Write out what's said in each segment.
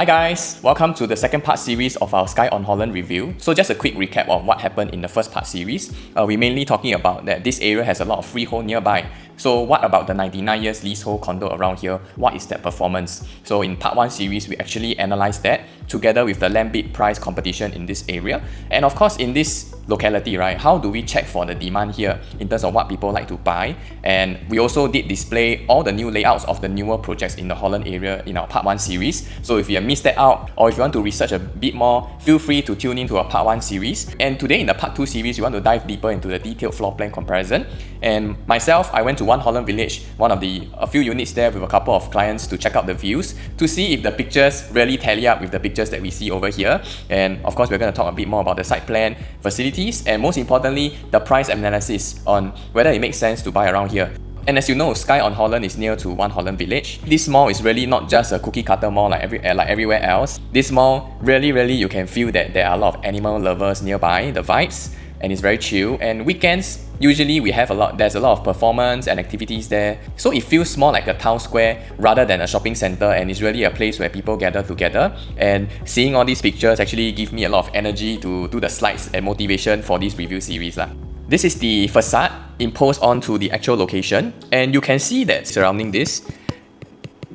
Hi guys, welcome to the second part series of our Skye on Holland review. So just a quick recap of what happened in the first part series. We're mainly talking about that this area has a lot of freehold nearby. So what about the 99 years leasehold condo around here? What is that performance? So in part 1 series, we actually analysed that together with the land bid price competition in this area. And of course, in this locality, right, how do we check for the demand here in terms of what people like to buy? And we also did display all the new layouts of the newer projects in the Holland area in our part 1 series. So if you have missed that out, or if you want to research a bit more, feel free to tune in to our part 1 series. And today in the part 2 series, we want to dive deeper into the detailed floor plan comparison. And myself, I went to 𝑭𝒊𝒓𝒂𝒂𝒑𝒐𝒓𝒆, one of the few units there with a couple of clients to check out the views, to see if the pictures really tally up with the pictures that we see over here. And of course, we're going to talk a bit more about the site plan, facilities, and most importantly, the price analysis on whether it makes sense to buy around here. And as you know, Skye on Holland is near to 𝑭𝒊𝒓𝒂𝒂𝒑𝒐𝒓𝒆. This mall is really not just a cookie cutter mall like everywhere else. This mall, really you can feel that there are a lot of animal lovers nearby, the vibes, and it's very chill. And weekends, usually there's a lot of performance and activities there. So it feels more like a town square rather than a shopping center, and it's really a place where people gather together. And seeing all these pictures actually give me a lot of energy to do the slides and motivation for this review series. This is the facade imposed onto the actual location, and you can see that surrounding this,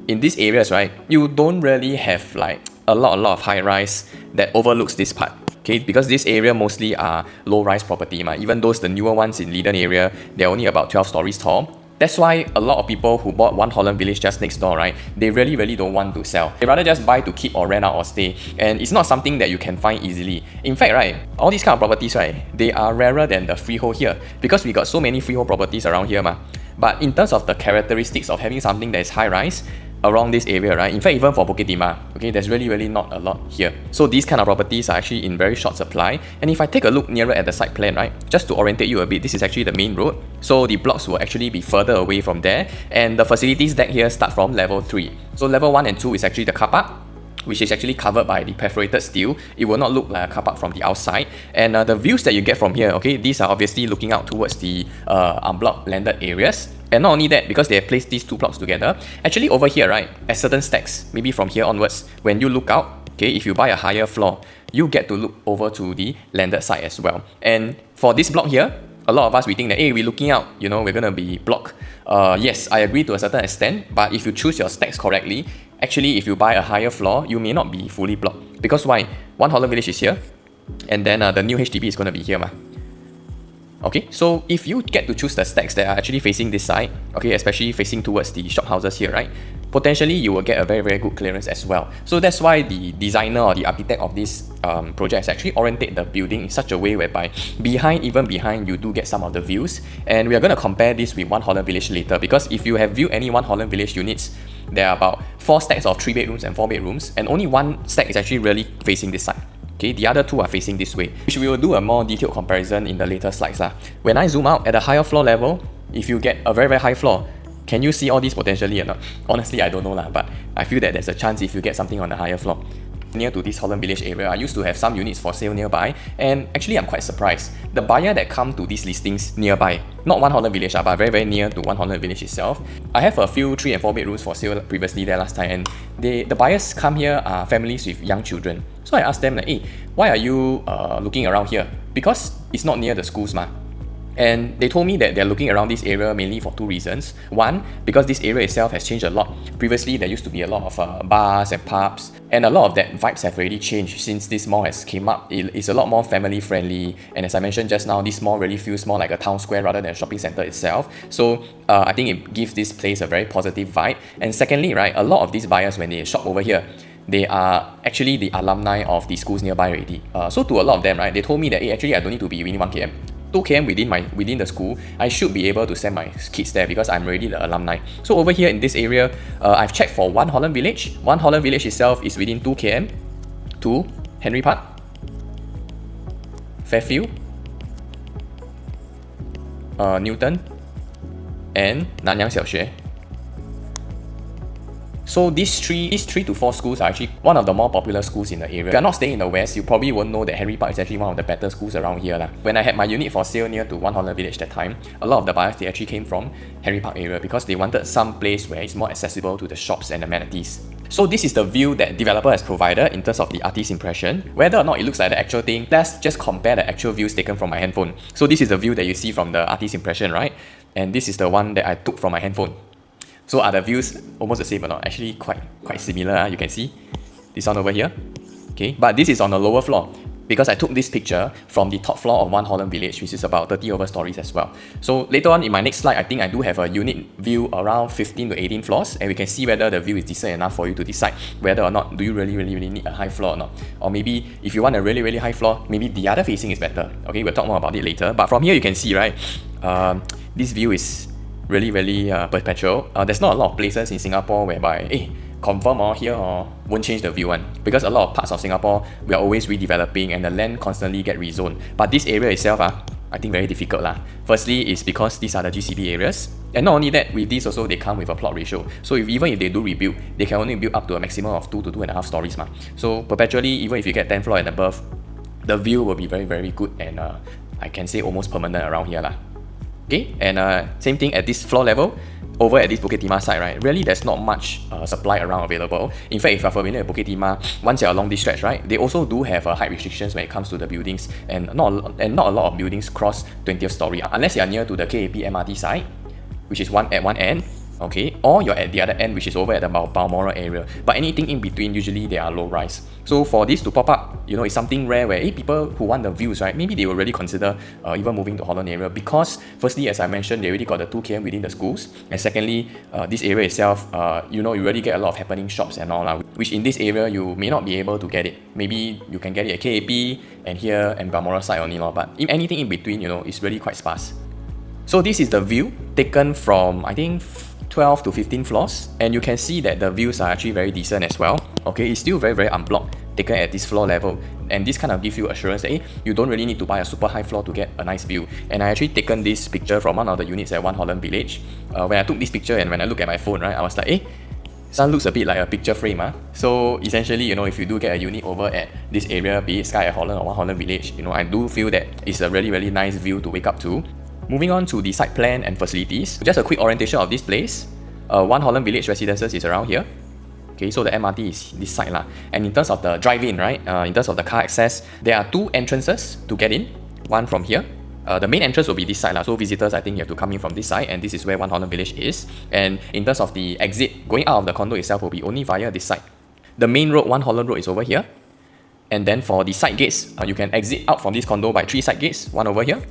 in these areas, right, you don't really have like a lot of high rise that overlooks this part. Okay, because this area mostly are low-rise property, even those the newer ones in Leiden area, they're only about 12 stories tall. That's why a lot of people who bought 𝑭𝒊𝒓𝒂𝒂𝒑𝒐𝒓𝒆 just next door, right, they really don't want to sell. They rather just buy to keep or rent out or stay. And it's not something that you can find easily. In fact, right, all these kind of properties, right, they are rarer than the freehold here, because we got so many freehold properties around here. But in terms of the characteristics of having something that is high-rise around this area, right, in fact, even for Bukit Timah, okay, there's really not a lot here. So these kind of properties are actually in very short supply. And if I take a look nearer at the site plan, right, just to orientate you a bit, this is actually the main road. So the blocks will actually be further away from there. And the facilities deck here start from level 3. So level 1 and 2 is actually the car park, which is actually covered by the perforated steel. It will not look like a car park from the outside. And the views that you get from here, okay, these are obviously looking out towards the unblocked landed areas. And not only that, because they have placed these two blocks together, actually over here, right, at certain stacks, maybe from here onwards, when you look out, okay, if you buy a higher floor, you get to look over to the landed side as well. And for this block here, a lot of us, we think that, hey, we're looking out, you know, we're going to be blocked. Yes, I agree to a certain extent, but if you choose your stacks correctly, actually, if you buy a higher floor, you may not be fully blocked. Because why? 𝑭𝒊𝒓𝒂𝒂𝒑𝒐𝒓𝒆 is here, and then the new HDB is going to be here. Okay, so if you get to choose the stacks that are actually facing this side, okay, especially facing towards the shop houses here, right, potentially you will get a very good clearance as well. So that's why the designer or the architect of this project has actually oriented the building in such a way whereby even behind you do get some of the views. And we are going to compare this with 𝑭𝒊𝒓𝒂𝒑𝒐𝒓𝒆 later, because if you have viewed any 𝑭𝒊𝒓𝒂𝒑𝒐𝒓𝒆 units, there are about 4 stacks of 3 bedrooms and 4 bedrooms, and only 1 stack is actually really facing this side. Okay, the other 2 are facing this way, which we will do a more detailed comparison in the later slides. When I zoom out at a higher floor level, if you get a very high floor, can you see all these potentially or not? Honestly, I don't know, but I feel that there's a chance if you get something on the higher floor. Near to this 𝑭𝒊𝒓𝒂𝒑𝒐𝒓𝒆 area, I used to have some units for sale nearby, and actually I'm quite surprised. The buyer that come to these listings nearby, not 𝑭𝒊𝒓𝒂𝒑𝒐𝒓𝒆, but very near to 𝑭𝒊𝒓𝒂𝒑𝒐𝒓𝒆 itself. I have a few 3 and 4 bedrooms for sale previously there last time, and the buyers come here are families with young children. So I asked them, like, hey, why are you looking around here? Because it's not near the schools, And they told me that they're looking around this area mainly for 2 reasons. One, because this area itself has changed a lot. Previously, there used to be a lot of bars and pubs, and a lot of that vibes have already changed since this mall has came up. It's a lot more family friendly, and as I mentioned just now, this mall really feels more like a town square rather than a shopping center itself. So I think it gives this place a very positive vibe. And secondly, right, a lot of these buyers, when they shop over here, they are actually the alumni of the schools nearby already. So to a lot of them, right, they told me that, hey, actually I don't need to be within 1 km. 2 km within the school, I should be able to send my kids there because I'm already the alumni. So over here in this area, I've checked for 𝑭𝒊𝒓𝒂𝒑𝒐𝒓𝒆. 𝑭𝒊𝒊𝒓𝒂𝒑𝒐𝒓𝒆 is within 2 km to Henry Park, Fairfield, Newton, and Nanyang 小学. So these 3 to 4 schools are actually one of the more popular schools in the area. If you're not staying in the west, you probably won't know that Henry Park is actually one of the better schools around here. When I had my unit for sale near to 𝑭𝒊𝒓𝒂𝒑𝒐𝒓𝒆 that time, a lot of the buyers, they actually came from Henry Park area because they wanted some place where it's more accessible to the shops and amenities. So this is the view that developer has provided in terms of the artist impression. Whether or not it looks like the actual thing, let's just compare the actual views taken from my handphone. So this is the view that you see from the artist impression, right? And this is the one that I took from my handphone. So are the views almost the same or not? Actually quite similar, you can see. This one over here. Okay, but this is on the lower floor, because I took this picture from the top floor of One Holland Village, which is about 30 over stories as well. So later on in my next slide, I think I do have a unit view around 15 to 18 floors, and we can see whether the view is decent enough for you to decide whether or not do you really need a high floor or not. Or maybe if you want a really high floor, maybe the other facing is better. Okay, we'll talk more about it later. But from here you can see, right, this view is really perpetual. There's not a lot of places in Singapore whereby, confirm or here or won't change the view one, because a lot of parts of Singapore we are always redeveloping and the land constantly get rezoned. But this area itself, I think very difficult lah. Firstly, is because these are the GCB areas, and not only that, with this also they come with a plot ratio. So even if they do rebuild, they can only build up to a maximum of 2 to 2.5 stories ma. So perpetually, even if you get 10 floor and above, the view will be very good, and I can say almost permanent around here lah. Okay, and same thing at this floor level. Over at this Bukit Timah side, right, really there's not much supply around available. In fact, if you're familiar with Bukit Timah, once you're along this stretch, right, they also do have height restrictions when it comes to the buildings, and not a lot of buildings cross 20th story, unless you're near to the KAP MRT side, which is at one end, okay, or you're at the other end, which is over at the Balmoral area. But anything in between, usually they are low rise. So for this to pop up, it's something rare where people who want the views, right, maybe they will really consider even moving to Holland area, because firstly, as I mentioned, they already got the 2 km within the schools, and secondly, this area itself, you really get a lot of happening shops and all, which in this area you may not be able to get it. Maybe you can get it at KAP and here and Balmoral side only, but if anything in between, it's really quite sparse. So this is the view taken from, I think, 12 to 15 floors, and you can see that the views are actually very decent as well. Okay, it's still very unblocked, taken at this floor level, and this kind of gives you assurance that you don't really need to buy a super high floor to get a nice view. And I actually taken this picture from one of the units at One Holland Village. When I took this picture and when I look at my phone, right, I was like, this one looks a bit like a picture frame. So essentially, if you do get a unit over at this area, be it Skye at Holland or One Holland Village, I do feel that it's a really nice view to wake up to. Moving on to the site plan and facilities, just a quick orientation of this place. One Holland Village residences is around here. Okay, so the MRT is this side lah. And in terms of the drive-in, right, in terms of the car access, there are 2 entrances to get in. One from here. The main entrance will be this side lah. So visitors, I think you have to come in from this side, and this is where One Holland Village is. And in terms of the exit, going out of the condo itself will be only via this side. The main road, One Holland Road, is over here. And then for the side gates, you can exit out from this condo by 3 side gates. One over here,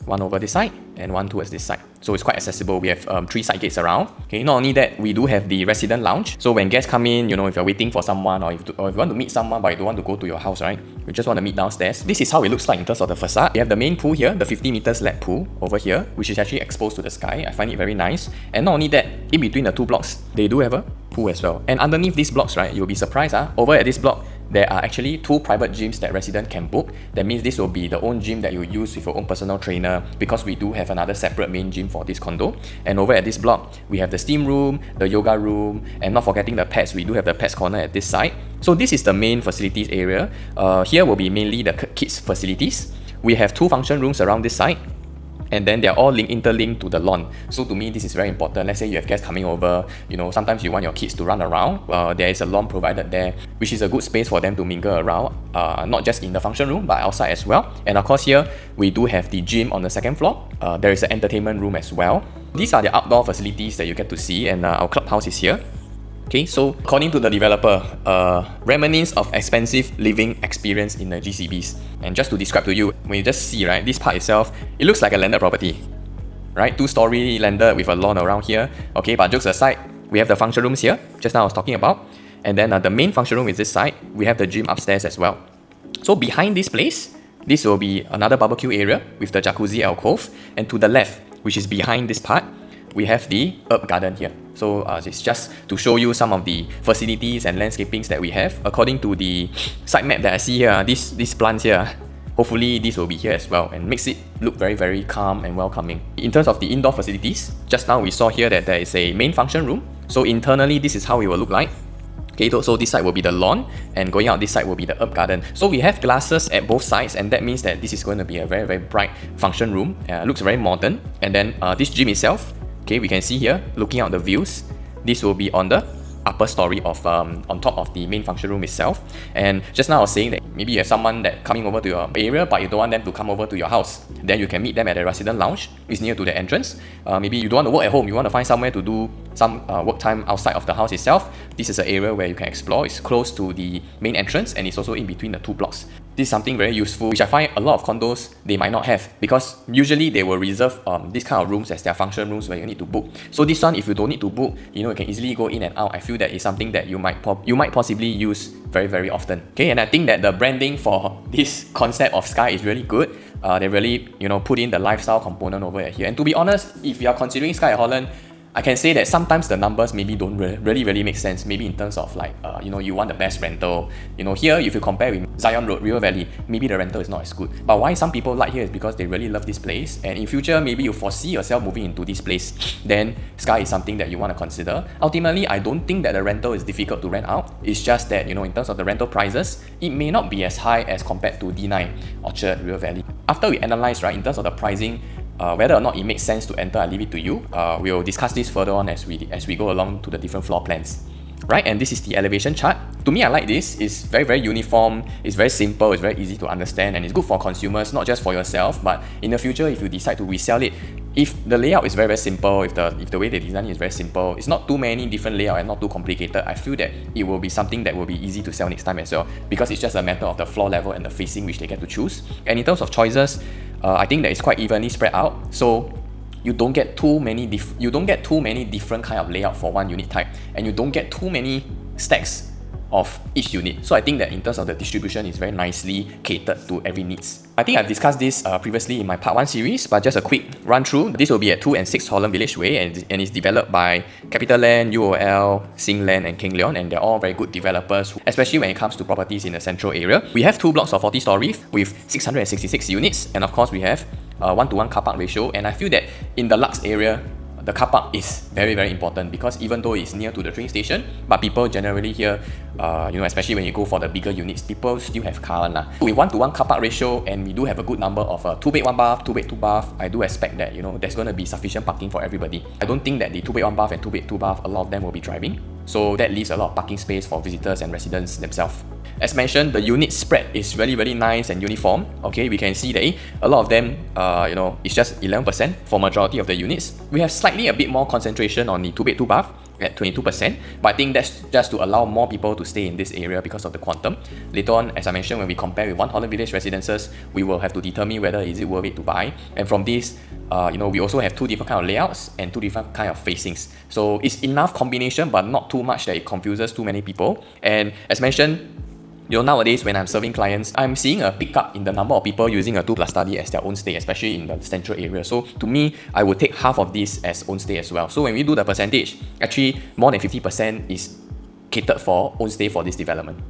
one over this side, and one towards this side. So it's quite accessible. We have 3 side gates around. Okay, not only that, we do have the resident lounge. So when guests come in, if you're waiting for someone, or if you want to meet someone but you don't want to go to your house, right, you just want to meet downstairs, this is how it looks like in terms of the facade. We have the main pool here, the 50 meters LED pool over here, which is actually exposed to the sky. I find it very nice. And not only that, in between the 2 blocks, they do have a pool as well. And underneath these blocks, right, you'll be surprised, over at this block, there are actually 2 private gyms that residents can book. That means this will be the own gym that you use with your own personal trainer, because we do have another separate main gym for this condo. And over at this block, we have the steam room, the yoga room, and not forgetting the pets, we do have the pets corner at this side. So this is the main facilities area. Here will be mainly the kids facilities. We have 2 function rooms around this side, and then they're all interlinked to the lawn. So to me, this is very important. Let's say you have guests coming over, sometimes you want your kids to run around. There is a lawn provided there, which is a good space for them to mingle around, not just in the function room, but outside as well. And of course here, we do have the gym on the 2nd floor. There is an entertainment room as well. These are the outdoor facilities that you get to see, and our clubhouse is here. Okay, so according to the developer, remnants of expensive living experience in the GCBs. And just to describe to you, when you just see, right, this part itself, it looks like a landed property, right? 2-story landed with a lawn around here. Okay, but jokes aside, we have the function rooms here, just now I was talking about. And then the main function room is this side. We have the gym upstairs as well. So behind this place, this will be another barbecue area with the jacuzzi alcove. And to the left, which is behind this part, we have the herb garden here. So it's just to show you some of the facilities and landscapings that we have. According to the site map that I see here, these plants here, hopefully this will be here as well, and makes it look very calm and welcoming. In terms of the indoor facilities, just now we saw here that there is a main function room. So internally, this is how it will look like. Okay, so this side will be the lawn, and going out this side will be the herb garden. So we have glasses at both sides, and that means that this is going to be a very bright function room. Looks very modern. And then this gym itself, okay, we can see here, looking out the views, this will be on the upper story of on top of the main function room itself. And just now I was saying that maybe you have someone that coming over to your area, but you don't want them to come over to your house. Then you can meet them at the resident lounge. It's near to the entrance. Maybe you don't want to work at home. You want to find somewhere to do some work time outside of the house itself. This is an area where you can explore. It's close to the main entrance and it's also in between the two blocks. This is something very useful, which I find a lot of condos they might not have, because usually they will reserve this kind of rooms as their function rooms where you need to book. So this one, if you don't need to book, you can easily go in and out. I feel that is something that you might possibly use very often. Okay, and I think that the branding for this concept of Skye is really good. They really put in the lifestyle component over here. And to be honest, if you are considering Skye at Holland, I can say that sometimes the numbers maybe don't really make sense. Maybe in terms of like, you want the best rental. Here, if you compare with Zion Road, River Valley, maybe the rental is not as good. But why some people like here is because they really love this place. And in future, maybe you foresee yourself moving into this place. Then Skye is something that you want to consider. Ultimately, I don't think that the rental is difficult to rent out. It's just that, in terms of the rental prices, it may not be as high as compared to D9, Orchard, River Valley. After we analyze, right, in terms of the pricing, whether or not it makes sense to enter, I leave it to you. We'll discuss this further on as we go along to the different floor plans. Right, and this is the elevation chart. To me, I like this. It's very uniform. It's very simple. It's very easy to understand, and it's good for consumers, not just for yourself, but in the future, if you decide to resell it, if the layout is very simple, if the way they design it is very simple, it's not too many different layouts and not too complicated, I feel that it will be something that will be easy to sell next time as well, because it's just a matter of the floor level and the facing which they get to choose. And in terms of choices, I think that it's quite evenly spread out. So you don't get too many different kind of layout for one unit type, and you don't get too many stacks of each unit. So I think that in terms of the distribution, is very nicely catered to every needs. I think I've discussed this previously in my part 1 series, but just a quick run through. This will be at 2 and 6 Holland Village Way, and it's developed by CapitaLand, UOL, Singland, and King Leon, and they're all very good developers, especially when it comes to properties in the central area. We have 2 blocks of 40 stories with 666 units, and of course we have 1-to-1 car park ratio. And I feel that in the Lux area, the car park is very important, because even though it's near to the train station, but people generally here, especially when you go for the bigger units, people still have car. With 1-to-1 car park ratio, and we do have a good number of 2-bed 1 bath, 2-bed 2 bath, I do expect that there's going to be sufficient parking for everybody. I don't think that the 2-bed 1 bath and 2-bed 2 bath, a lot of them will be driving, so that leaves a lot of parking space for visitors and residents themselves. As mentioned, the unit spread is really nice and uniform. Okay, we can see that a lot of them, it's just 11% for majority of the units. We have slightly a bit more concentration on the 2-bed 2 bath at 22%, but I think that's just to allow more people to stay in this area because of the quantum. Later on, as I mentioned, when we compare with 1 Holland Village residences, we will have to determine whether is it worth it to buy. And from this, we also have 2 different kind of layouts and 2 different kind of facings. So it's enough combination, but not too much that it confuses too many people. And as mentioned, nowadays when I'm serving clients, I'm seeing a pickup in the number of people using a 2+ study as their own stay, especially in the central area. So to me, I would take half of this as own stay as well. So when we do the percentage, actually more than 50% is catered for own stay for this development.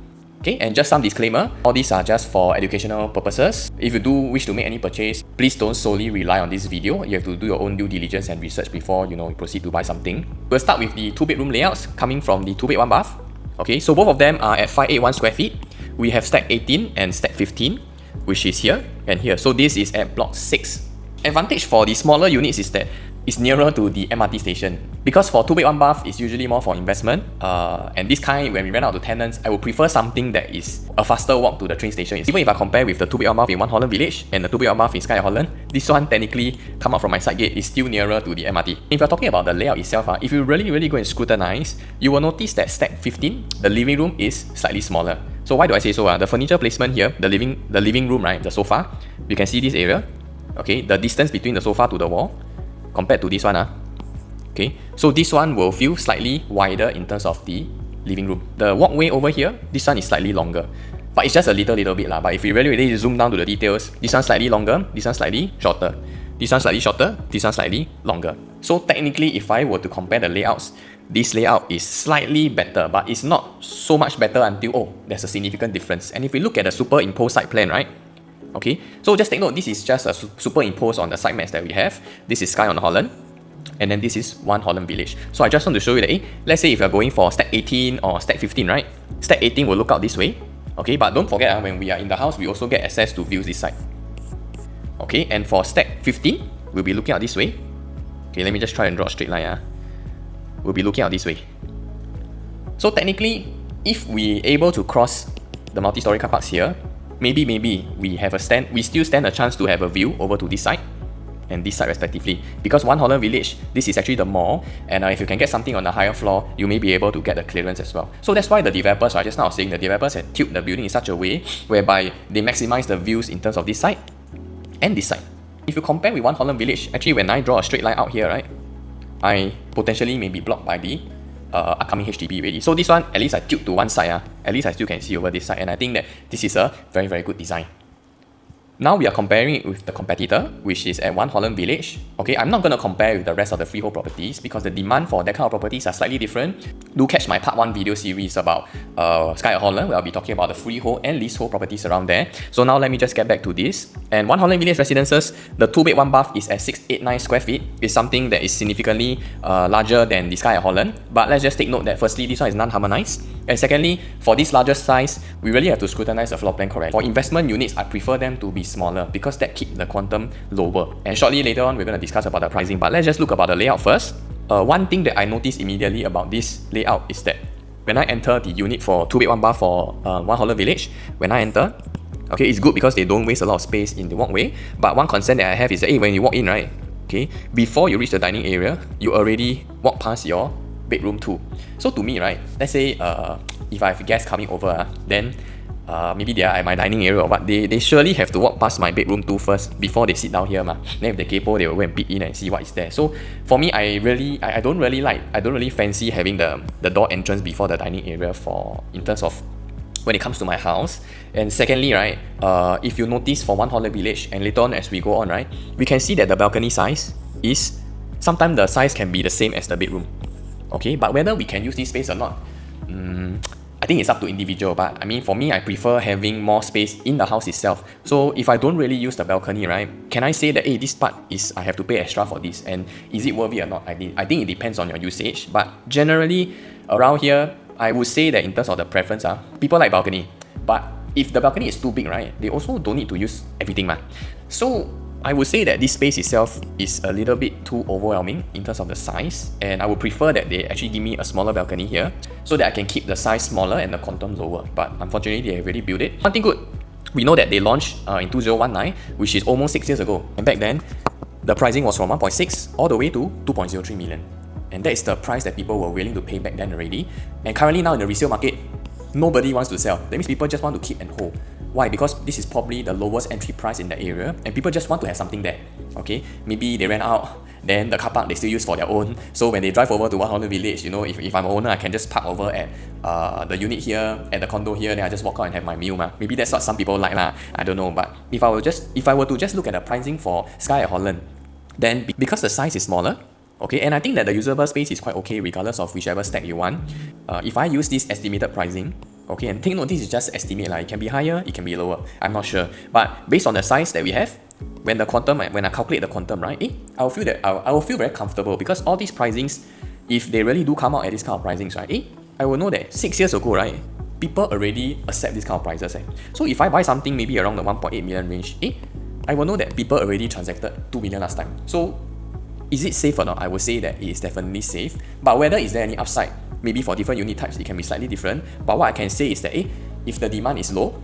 Okay, and just some disclaimer, all these are just for educational purposes. If you do wish to make any purchase, please don't solely rely on this video. You have to do your own due diligence and research before you proceed to buy something. We'll start with the 2-bedroom layouts coming from the 2-bed 1 bath. Okay, so both of them are at 581 square feet. We have stack 18 and stack 15, which is here and here. So this is at block 6. Advantage for the smaller units is that it's nearer to the MRT station. Because for 2-bed 1 bath, it's usually more for investment. And this kind, when we rent out to tenants, I would prefer something that is a faster walk to the train station. Even if I compare with the 2-bed 1 bath in 1 Holland Village and the 2-bed 1 bath in Skye Holland, this one technically come up from my side gate is still nearer to the MRT. If you're talking about the layout itself, if you really go and scrutinize, you will notice that stack 15, the living room is slightly smaller. So why do I say so? The furniture placement here, the living room, right, the sofa, you can see this area. Okay, the distance between the sofa to the wall compared to this one. Okay, so this one will feel slightly wider in terms of the living room. The walkway over here, this one is slightly longer, but it's just a little bit lah. But if you really zoom down to the details, this one slightly longer, this one slightly shorter, this one slightly shorter, this one slightly longer. So technically, if I were to compare the layouts, this layout is slightly better, but it's not so much better until, there's a significant difference. And if we look at the superimposed site plan, right? Okay, so just take note, this is just a superimposed on the site maps that we have. This is Skye on Holland, and then this is 1 Holland Village. So I just want to show you that, let's say if you're going for stack 18 or stack 15, right? Stack 18 will look out this way. Okay, but don't forget, when we are in the house, we also get access to views this side. Okay, and for stack 15, we'll be looking out this way. Okay, let me just try and draw a straight line. We'll be looking out this way. So technically, if we able to cross the multi-story car parks here, maybe we still stand a chance to have a view over to this side and this side respectively. Because One Holland Village, this is actually the mall, and if you can get something on the higher floor, you may be able to get the clearance as well. So that's why the developers, just now I was saying, the developers had tilted the building in such a way whereby they maximize the views in terms of this side and this side. If you compare with One Holland Village, actually when I draw a straight line out here, right, I potentially may be blocked by the upcoming HDB already. So this one, at least I tilt to one side, at least I still can see over this side, and I think that this is a very, very good design. Now we are comparing it with the competitor, which is at One Holland Village. Okay, I'm not going to compare with the rest of the freehold properties because the demand for that kind of properties are slightly different. Do catch my part 1 video series about Skye at Holland, where I'll be talking about the freehold and leasehold properties around there. So now let me just get back to this. And One Holland Village residences, the 2-bed 1-bath is at 689 square feet. It's something that is significantly larger than the Skye at Holland. But let's just take note that firstly, this one is non-harmonized. And secondly, for this larger size, we really have to scrutinize the floor plan correctly. For investment units, I prefer them to be smaller because that keeps the quantum lower. And shortly later on, we're going to discuss about the pricing. But let's just look about the layout first. One thing that I noticed immediately about this layout is that when I enter the unit for 2-bed 1-bath for One Holland Village, when I enter, okay, it's good because they don't waste a lot of space in the walkway. But one concern that I have is that when you walk in, right, okay, before you reach the dining area, you already walk past your bedroom too. So to me, right, let's say if I have guests coming over, then maybe they are at my dining area or what, they surely have to walk past my bedroom too first before they sit down here. Then if they kaypoh, they will go and peek in and see what is there. So for me, I don't really fancy having the door entrance before the dining area in terms of when it comes to my house. And secondly, right, if you notice for One Holland Village, and later on as we go on, right, we can see that the balcony size is, sometimes the size can be the same as the bedroom. Okay, but whether we can use this space or not, I think it's up to individual. But I mean, for me, I prefer having more space in the house itself. So if I don't really use the balcony, right, can I say that, hey, this part is I have to pay extra for this, and is it worth it or not? I think it depends on your usage. But generally, around here, I would say that in terms of the preference, people like balcony. But if the balcony is too big, right, they also don't need to use everything. So I would say that this space itself is a little bit too overwhelming in terms of the size, and I would prefer that they actually give me a smaller balcony here so that I can keep the size smaller and the quantum lower. But unfortunately, they have already built it. One thing good, we know that they launched in 2019, which is almost 6 years ago. And back then, the pricing was from 1.6 all the way to 2.03 million. And that is the price that people were willing to pay back then already. And currently now in the resale market, nobody wants to sell. That means people just want to keep and hold. Why? Because this is probably the lowest entry price in the area, and people just want to have something there. Okay, maybe they rent out, then the car park they still use for their own. So when they drive over to One Holland Village, you know, if I'm an owner, I can just park over at the unit here, at the condo here, then I just walk out and have my meal. Maybe that's what some people like lah. I don't know. But if I were to just look at the pricing for Skye at Holland, then because the size is smaller, okay, and I think that the usable space is quite okay regardless of whichever stack you want. If I use this estimated pricing, okay, and take note, this is just estimate. It can be higher, it can be lower. I'm not sure. But based on the size that we have, when I calculate the quantum, right, I will feel very comfortable because all these pricings, if they really do come out at this kind of pricings, right, I will know that 6 years ago, right, people already accept this kind of prices. So if I buy something maybe around the 1.8 million range, I will know that people already transacted 2 million last time. So is it safe or not? I would say that it is definitely safe. But whether is there any upside, maybe for different unit types, it can be slightly different. But what I can say is that if the demand is low,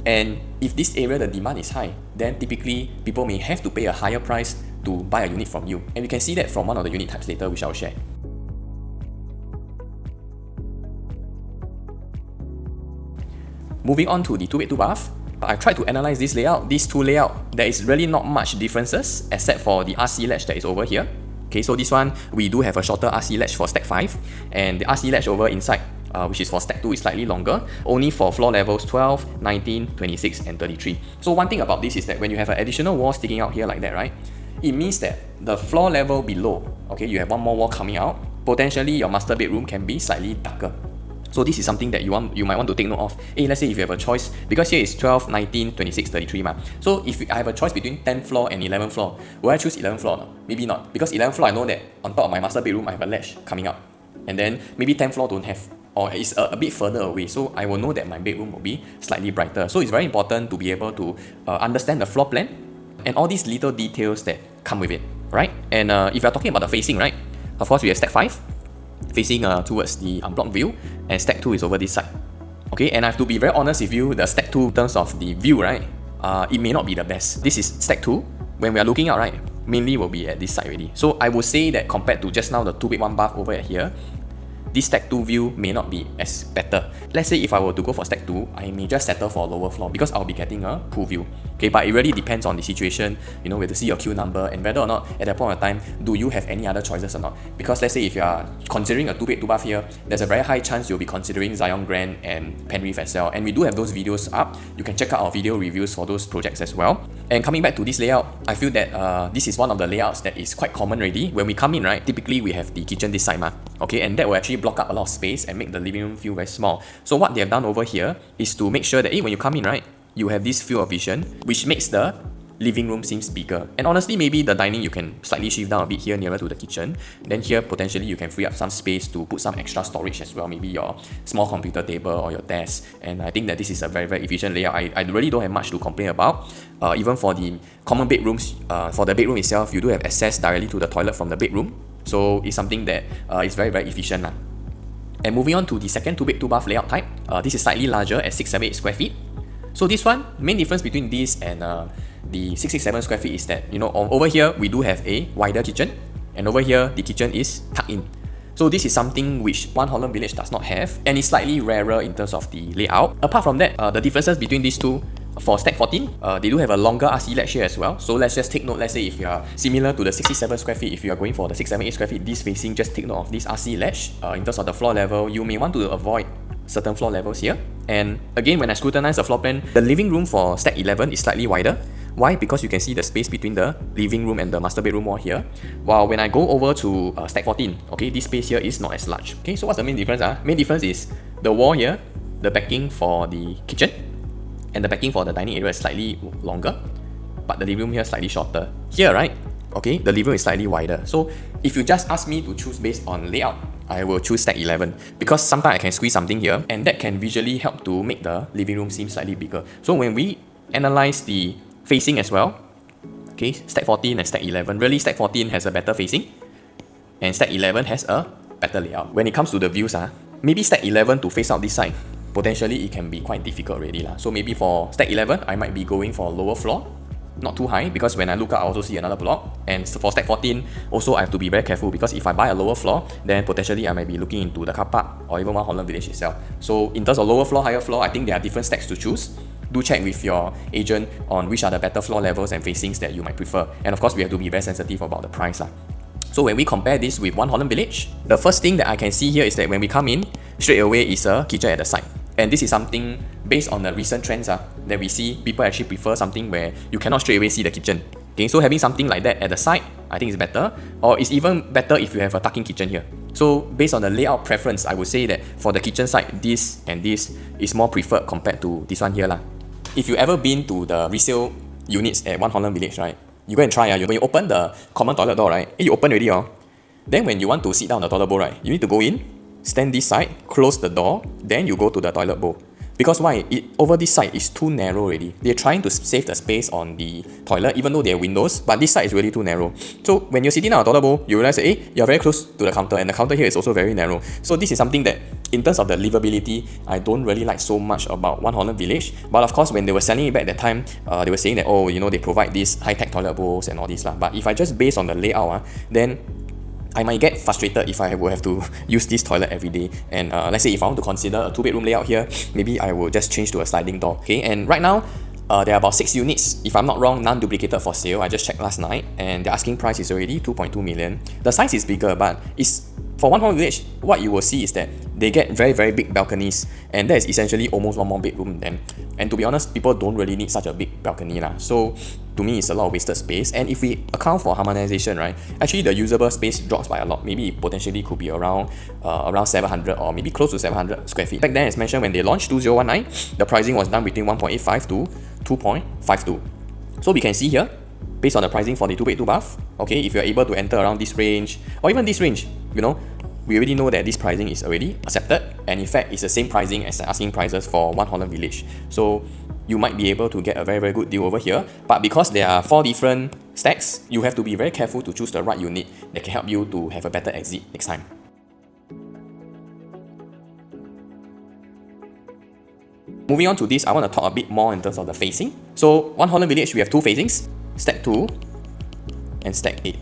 and if this area the demand is high, then typically people may have to pay a higher price to buy a unit from you. And we can see that from one of the unit types later, which I'll share. Moving on to the 2-bed 2-bath, I tried to analyze this layout, these two layout. There is really not much differences except for the RC ledge that is over here. Okay, so this one, we do have a shorter RC ledge for stack 5, and the RC ledge over inside, which is for stack 2, is slightly longer, only for floor levels 12, 19, 26, and 33. So one thing about this is that when you have an additional wall sticking out here like that, right, it means that the floor level below, okay, you have one more wall coming out, potentially your master bedroom can be slightly darker. So this is something that you might want to take note of. Let's say if you have a choice, because here is 12, 19, 26, 33 So if I have a choice between 10th floor and 11th floor, will I choose 11th floor? No? Maybe not, because 11th floor I know that on top of my master bedroom I have a ledge coming up, and then maybe 10th floor don't have, or it's a bit further away, so I will know that my bedroom will be slightly brighter. So it's very important to be able to understand the floor plan and all these little details that come with it, right? And if you're talking about the facing, right, of course we have stack 5. facing towards the unblocked view, and stack 2 is over this side. Okay, and I have to be very honest with you, the stack 2 in terms of the view, right, it may not be the best. This is stack 2. When we are looking out, right, mainly will be at this side already. So I would say that compared to just now the 2 bed 1 bath over here, this stack 2 view may not be as better. Let's say if I were to go for stack 2, I may just settle for a lower floor because I'll be getting a pool view. Okay, but it really depends on the situation. You know, we have to see your queue number and whether or not at that point of time, do you have any other choices or not? Because let's say if you are considering a 2 bed 2 bath here, there's a very high chance you'll be considering Zion Grand and Penrith as well. And we do have those videos up. You can check out our video reviews for those projects as well. And coming back to this layout, I feel that this is one of the layouts that is quite common already. When we come in, right, typically we have the kitchen this side, okay, and that will actually block up a lot of space and make the living room feel very small. So what they have done over here is to make sure that when you come in, right, you have this field of vision, which makes the living room seems bigger. And honestly, maybe the dining you can slightly shift down a bit here nearer to the kitchen. Then here potentially you can free up some space to put some extra storage as well, maybe your small computer table or your desk. And I think that this is a very efficient layout. I really don't have much to complain about. Even for the common bedrooms, for the bedroom itself, you do have access directly to the toilet from the bedroom. So it's something that is very efficient. And moving on to the second 2 bed 2 bath layout type, this is slightly larger at 678 square feet. So this one, main difference between this and the 667 square feet is that, you know, over here we do have a wider kitchen, and over here the kitchen is tucked in. So this is something which One Holland Village does not have, and it's slightly rarer in terms of the layout. Apart from that, the differences between these two, for stack 14, they do have a longer RC ledge here as well. So let's just take note, let's say if you are similar to the 67 square feet, if you are going for the 678 square feet, this facing, just take note of this RC ledge. In terms of the floor level, you may want to avoid certain floor levels here. And again, when I scrutinize the floor plan, the living room for stack 11 is slightly wider. Why? Because you can see the space between the living room and the master bedroom wall here. While when I go over to stack 14, okay, this space here is not as large. Okay, so what's the main difference? Main difference is the wall here, the backing for the kitchen, and the backing for the dining area is slightly longer, but the living room here is slightly shorter. Here, right? Okay, the living room is slightly wider. So if you just ask me to choose based on layout, I will choose stack 11 because sometimes I can squeeze something here and that can visually help to make the living room seem slightly bigger. So when we analyze the facing as well, okay, stack 14 and stack 11, really stack 14 has a better facing and stack 11 has a better layout. When it comes to the views, maybe stack 11 to face out this side, potentially it can be quite difficult already. So maybe for stack 11, I might be going for a lower floor, not too high, because when I look up, I also see another block. And for stack 14, also I have to be very careful because if I buy a lower floor, then potentially I might be looking into the car park or even One Holland Village itself. So in terms of lower floor, higher floor, I think there are different stacks to choose. Do check with your agent on which are the better floor levels and facings that you might prefer. And of course, we have to be very sensitive about the price. So when we compare this with One Holland Village, the first thing that I can see here is that when we come in, straight away is a kitchen at the side. And this is something based on the recent trends that we see, people actually prefer something where you cannot straight away see the kitchen. Okay, so having something like that at the side, I think is better. Or it's even better if you have a tuck-in kitchen here. So based on the layout preference, I would say that for the kitchen side, this and this is more preferred compared to this one here. If you ever been to the resale units at One Holland Village, right, you go and try, when you open the common toilet door, right, you open already, then when you want to sit down on the toilet bowl, right, you need to go in, stand this side, close the door, then you go to the toilet bowl. Because why? Over this side is too narrow already. They're trying to save the space on the toilet, even though they have windows, but this side is really too narrow. So when you're sitting on a toilet bowl, you realize that you're very close to the counter, and the counter here is also very narrow. So this is something that, in terms of the livability, I don't really like so much about One Holland Village. But of course, when they were selling it back at that time, they were saying that, oh, you know, they provide these high-tech toilet bowls and all this. But if I just base on the layout, then I might get frustrated if I will have to use this toilet every day. And let's say if I want to consider a 2-bedroom layout here, maybe I will just change to a sliding door. Okay, and right now, there are about 6 units, if I'm not wrong, non-duplicated for sale. I just checked last night, and the asking price is already 2.2 million. The size is bigger, but it's for One Holland Village, what you will see is that they get very big balconies, and that is essentially almost one more bedroom then. And to be honest, people don't really need such a big balcony. So to me, it's a lot of wasted space. And if we account for harmonization, right, actually the usable space drops by a lot. Maybe it potentially could be around 700 or maybe close to 700 square feet. Back then, as mentioned, when they launched 2019, the pricing was done between 1.85 to 2.52. So we can see here, based on the pricing for the 2-bed 2-bath, okay, if you're able to enter around this range or even this range, you know, we already know that this pricing is already accepted, and in fact it's the same pricing as the asking prices for One Holland Village. So you might be able to get a very good deal over here, but because there are 4 different stacks, you have to be very careful to choose the right unit that can help you to have a better exit next time. Moving on to this, I want to talk a bit more in terms of the facing. So one Holland Village, we have two facings, stack 2 and stack 8.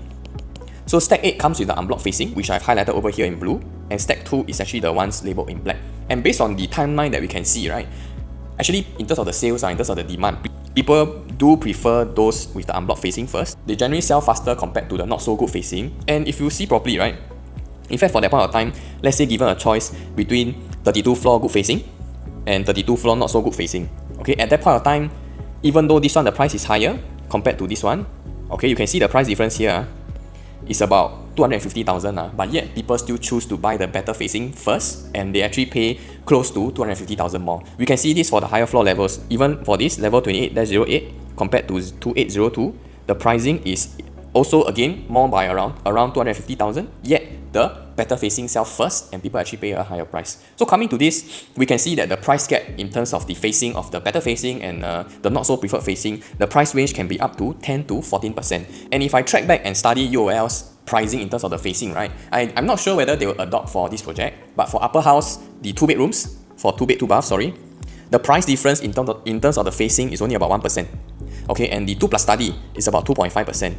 So stack 8 comes with the unblocked facing, which I've highlighted over here in blue, and stack 2 is actually the ones labeled in black. And based on the timeline that we can see, right, actually in terms of the sales, in terms of the demand, people do prefer those with the unblocked facing first. They generally sell faster compared to the not so good facing. And if you see properly, right, in fact for that point of time, let's say given a choice between 32 floor good facing and 32 floor not so good facing, okay, at that point of time, even though this one the price is higher compared to this one, okay, you can see the price difference here is about 250,000, but yet people still choose to buy the better facing first, and they actually pay close to 250,000 more. We can see this for the higher floor levels. Even for this level 28-08 compared to 2802, the pricing is also again more by around 250,000, yet the better facing sell first and people actually pay a higher price. So coming to this, we can see that the price gap in terms of the facing of the better facing and the not so preferred facing, the price range can be up to 10 to 14%. And if I track back and study UOL's pricing in terms of the facing, right, I'm not sure whether they will adopt for this project, but for upper house, the 2 bedrooms, for 2 bed 2 bath, the price difference in terms of the facing is only about 1%. Okay, and the 2+ study is about 2.5%.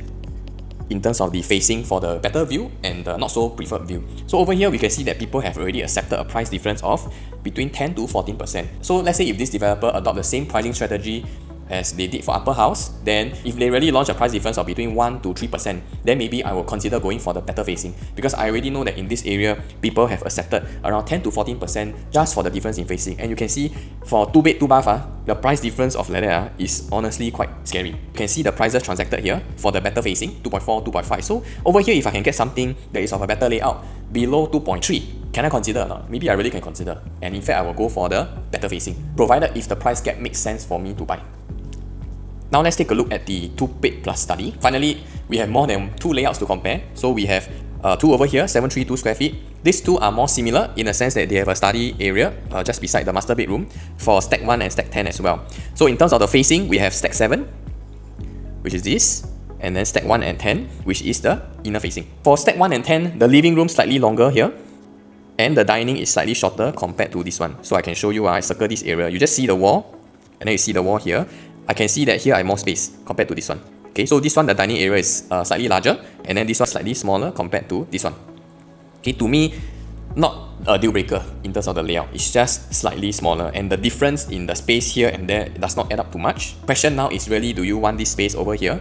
in terms of the facing for the better view and the not so preferred view. So over here we can see that people have already accepted a price difference of between 10 to 14%. So let's say if this developer adopt the same pricing strategy as they did for upper house, then if they really launch a price difference of between 1 to 3%, then maybe I will consider going for the better facing, because I already know that in this area people have accepted around 10 to 14% just for the difference in facing. And you can see for 2 bed 2 bath, the price difference of like that is honestly quite scary. You can see the prices transacted here for the better facing 2.4, 2.5. So over here, if I can get something that is of a better layout below 2.3, can I consider or not? Maybe I really can consider. And in fact, I will go for the better facing, provided if the price gap makes sense for me to buy. Now let's take a look at the 2 bed plus study. Finally, we have more than 2 layouts to compare. So we have 2 over here, 732 square feet. These 2 are more similar in the sense that they have a study area just beside the master bedroom for stack 1 and stack 10 as well. So in terms of the facing, we have stack 7, which is this, and then stack 1 and 10, which is the inner facing. For stack 1 and 10, the living room slightly longer here, and the dining is slightly shorter compared to this one. So I can show you, I circle this area. You just see the wall, and then you see the wall here. I can see that here I have more space compared to this one. Okay, so this one, the dining area is slightly larger, and then this one slightly smaller compared to this one. Okay, to me, not a deal breaker in terms of the layout. It's just slightly smaller, and the difference in the space here and there does not add up too much. Question now is really, do you want this space over here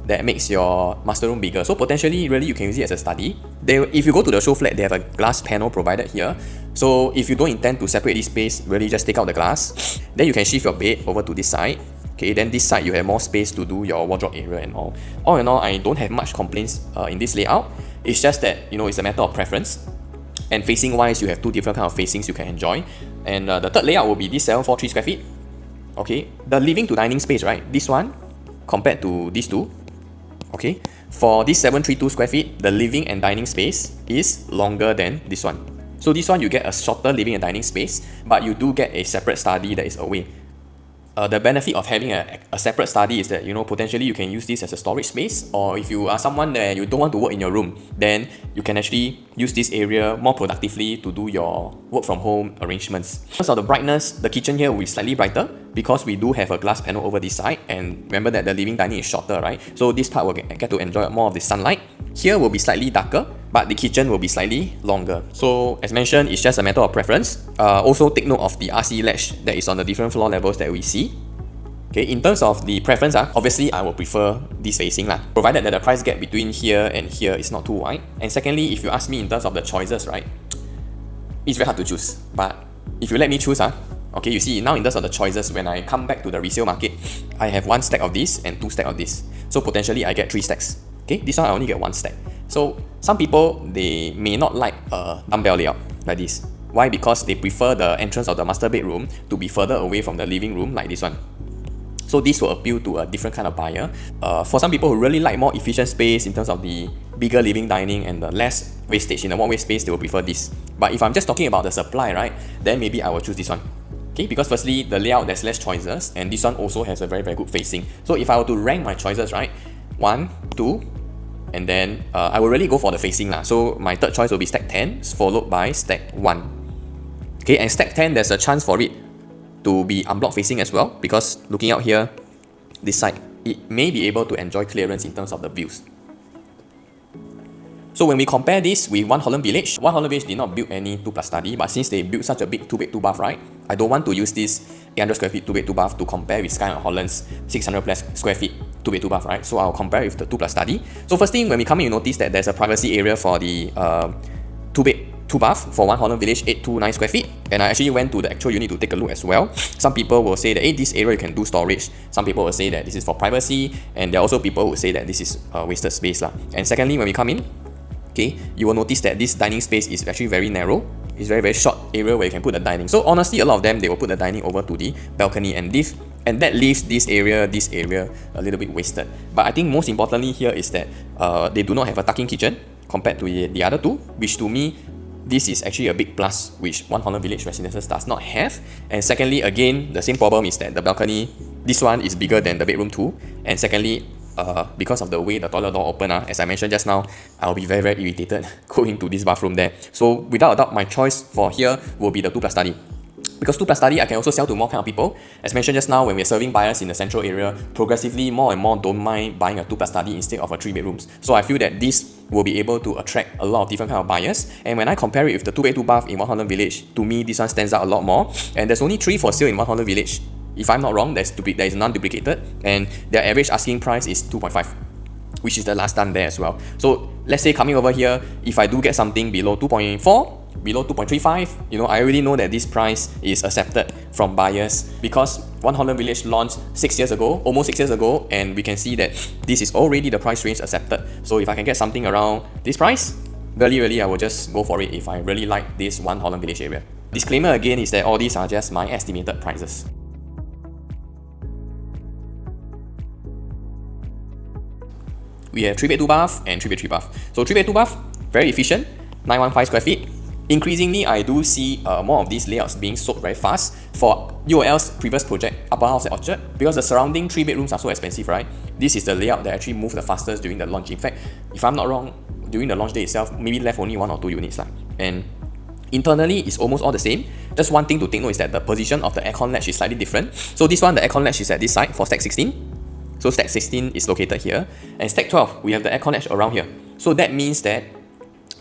that makes your master room bigger? So potentially, really, you can use it as a study. If you go to the show flat, they have a glass panel provided here. So if you don't intend to separate this space, really just take out the glass. Then you can shift your bed over to this side. Okay, then this side you have more space to do your wardrobe area and all. All in all, I don't have much complaints in this layout. It's just that, it's a matter of preference. And facing wise, you have 2 different kind of facings you can enjoy. And the third layout will be this 743 square feet. Okay, the living to dining space, right? This one compared to these 2. Okay, for this 732 square feet, the living and dining space is longer than this one. So this one you get a shorter living and dining space, but you do get a separate study that is away. The benefit of having a separate study is that, potentially you can use this as a storage space, or if you are someone that you don't want to work in your room, then you can actually use this area more productively to do your work from home arrangements. In terms of the brightness, the kitchen here will be slightly brighter because we do have a glass panel over this side, and remember that the living dining is shorter, right? So this part will get to enjoy more of the sunlight. Here will be slightly darker, but the kitchen will be slightly longer. So as mentioned, it's just a matter of preference. Also take note of the RC ledge that is on the different floor levels that we see. Okay, in terms of the preference, obviously I will prefer this facing, provided that the price gap between here and here is not too wide. And secondly, if you ask me in terms of the choices, right, it's very hard to choose. But if you let me choose, okay, you see now in terms of the choices, when I come back to the resale market, I have 1 stack of this and 2 stack of this. So potentially I get 3 stacks. Okay, this one I only get 1 stack. So some people, they may not like a dumbbell layout like this. Why? Because they prefer the entrance of the master bedroom to be further away from the living room like this one. So this will appeal to a different kind of buyer. For some people who really like more efficient space in terms of the bigger living dining and the less wastage in the one-way space, they will prefer this. But if I'm just talking about the supply, right, then maybe I will choose this one. Okay, because firstly, the layout, there's less choices, and this one also has a very, very good facing. So if I were to rank my choices, right, 1, 2, and then I will really go for the facing. So my third choice will be stack 10, followed by stack 1. Okay, and stack 10, there's a chance for it to be unblocked facing as well, because looking out here, this side, it may be able to enjoy clearance in terms of the views. So when we compare this with 𝑭𝒊𝒏𝒈𝒂𝒑𝒐𝒓𝒆, 𝑭𝒊𝒏𝒈𝒂𝒑𝒐𝒓𝒆 did not build any 2+ study, but since they built such a big 2-bed 2-bath, right, I don't want to use this 800 square feet 2-bed 2-bath to compare with Skye on Holland's 600+ square feet 2-bed 2-bath, right? So I'll compare with the 2+ study. So first thing, when we come in, you notice that there's a privacy area for the 2-bed 2-bath for 𝑭𝒊𝒏𝒈𝒂𝒑𝒐𝒓𝒆 829 square feet, and I actually went to the actual unit to take a look as well. Some people will say that, hey, this area you can do storage. Some people will say that this is for privacy, and there are also people who say that this is wasted space lah. And secondly, when we come in, okay, you will notice that this dining space is actually very narrow. It's very short area where you can put the dining. So honestly, a lot of them, they will put the dining over to the balcony, and that leaves this area a little bit wasted. But I think most importantly here is that they do not have a tuck-in kitchen compared to the other two, which to me, this is actually a big plus, which 𝑭𝒊𝒏𝒈𝒂𝒑𝒐𝒓𝒆 Residences does not have. And secondly, again, the same problem is that the balcony, this one is bigger than the bedroom 2. And secondly, because of the way the toilet door open, as I mentioned just now, I'll be very irritated going to this bathroom there. So without a doubt, my choice for here will be the 2+ study. Because 2+ study, I can also sell to more kind of people. As mentioned just now, when we're serving buyers in the central area, progressively more and more don't mind buying a 2+ study instead of a 3 bedrooms. So I feel that this will be able to attract a lot of different kind of buyers. And when I compare it with the 2-bed 2-bath in 𝑭𝒊𝒏𝒈𝒂𝒑𝒐𝒓𝒆, to me this one stands out a lot more. And there's only 3 for sale in 𝑭𝒊𝒏𝒈𝒂𝒑𝒐𝒓𝒆. If I'm not wrong, there is non-duplicated, and their average asking price is 2.5, which is the last done there as well. So let's say coming over here, if I do get something below 2.4, below 2.35, I already know that this price is accepted from buyers, because 𝑭𝒊𝒏𝒈𝒂𝒑𝒐𝒓𝒆 launched 6 years ago, almost 6 years ago, and we can see that this is already the price range accepted. So if I can get something around this price, really I will just go for it if I really like this 𝑭𝒊𝒏𝒈𝒂𝒑𝒐𝒓𝒆 area. Disclaimer again is that all these are just my estimated prices. We have 3-bed 2-bath and 3-bed 3-bath. So 3-bed 2-bath, very efficient, 915 square feet. Increasingly, I do see more of these layouts being sold very fast for 𝑭𝒊𝒏𝒈𝒂𝒑𝒐𝒓𝒆 previous project, Upper House at Orchard, because the surrounding 3 bedrooms are so expensive, right? This is the layout that actually moved the fastest during the launch. In fact, if I'm not wrong, during the launch day itself, maybe left only 1 or 2 units lah. And internally, it's almost all the same. Just one thing to take note is that the position of the aircon latch is slightly different. So this one, the aircon latch is at this side for stack 16. So stack 16 is located here, and stack 12, we have the aircon latch around here. So that means that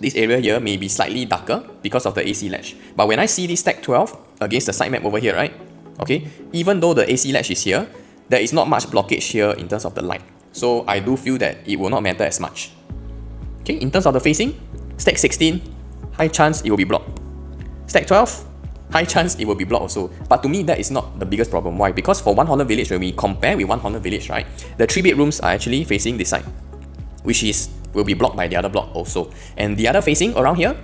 this area here may be slightly darker because of the AC latch. But when I see this stack 12 against the side map over here, right? Okay, even though the AC latch is here, there is not much blockage here in terms of the light. So I do feel that it will not matter as much. Okay, in terms of the facing, stack 16, high chance it will be blocked. Stack 12, high chance it will be blocked also. But to me, that is not the biggest problem. Why? Because for 𝑭𝒊𝒏𝒈𝒂𝒑𝒐𝒓𝒆, when we compare with 𝑭𝒊𝒏𝒈𝒂𝒑𝒐𝒓𝒆, right, the 3 bedrooms are actually facing this side, which will be blocked by the other block also. And the other facing around here,